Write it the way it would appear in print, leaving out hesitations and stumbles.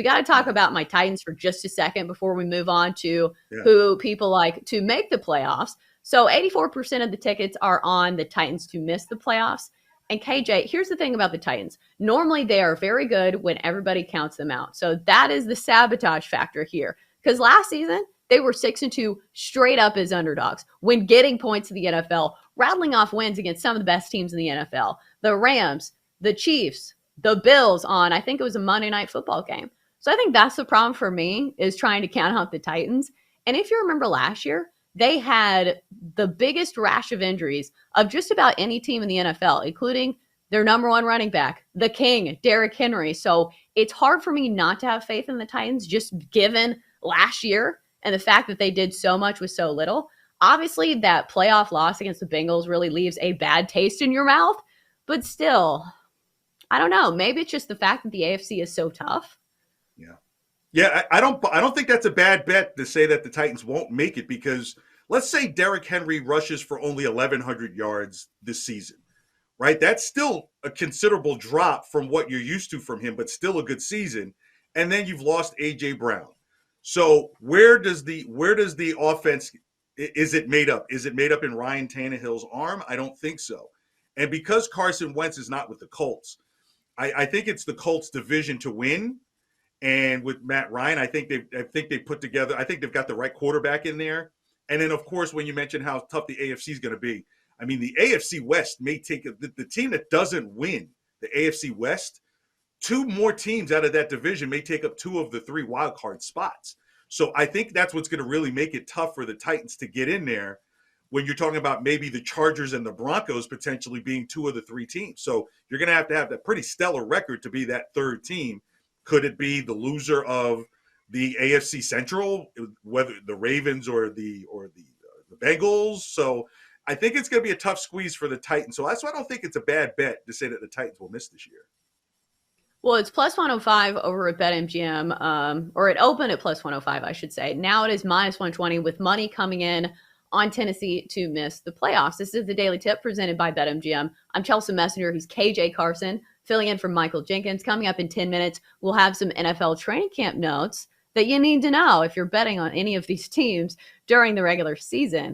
we got to talk about my Titans for just a second before we move on to Yeah. who people like to make the playoffs. So 84% of the tickets are on the Titans to miss the playoffs. And KJ, here's the thing about the Titans. Normally, they are very good when everybody counts them out. So that is the sabotage factor here. Because last season, they were 6-2 straight up as underdogs when getting points in the NFL, rattling off wins against some of the best teams in the NFL. The Rams, the Chiefs, the Bills on, I think it was a Monday Night Football game. So I think that's the problem for me, is trying to count out the Titans. And if you remember last year, they had the biggest rash of injuries of just about any team in the NFL, including their number one running back, the king, Derrick Henry. So it's hard for me not to have faith in the Titans, just given last year and the fact that they did so much with so little. Obviously, that playoff loss against the Bengals really leaves a bad taste in your mouth, but still, I don't know. Maybe it's just the fact that the AFC is so tough. Yeah. Yeah, I don't think that's a bad bet to say that the Titans won't make it, because let's say Derrick Henry rushes for only 1,100 yards this season, right? That's still a considerable drop from what you're used to from him, but still a good season. And then you've lost A.J. Brown. So where does the offense, is it made up? Is it made up in Ryan Tannehill's arm? I don't think so. And because Carson Wentz is not with the Colts, I think it's the Colts' division to win. And with Matt Ryan, I think they put together, I think they've got the right quarterback in there. And then, of course, when you mention how tough the AFC is going to be, I mean, the AFC West may take the team that doesn't win the AFC West, two more teams out of that division may take up 2 of the 3 wild card spots. So I think that's what's going to really make it tough for the Titans to get in there, when you're talking about maybe the Chargers and the Broncos potentially being 2 of the 3 teams. So you're going to have that pretty stellar record to be that third team. Could it be the loser of the AFC Central, whether the Ravens or the Bengals? So I think it's going to be a tough squeeze for the Titans. So that's why I don't think it's a bad bet to say that the Titans will miss this year. Well, it's plus 105 over at BetMGM, or it opened at plus 105, I should say. Now it is minus 120 with money coming in on Tennessee to miss the playoffs. This is the Daily Tip presented by BetMGM. I'm Chelsa Messenger. He's KJ Carson, filling in for Michael Jenkins. Coming up in 10 minutes, we'll have some NFL training camp notes that you need to know if you're betting on any of these teams during the regular season.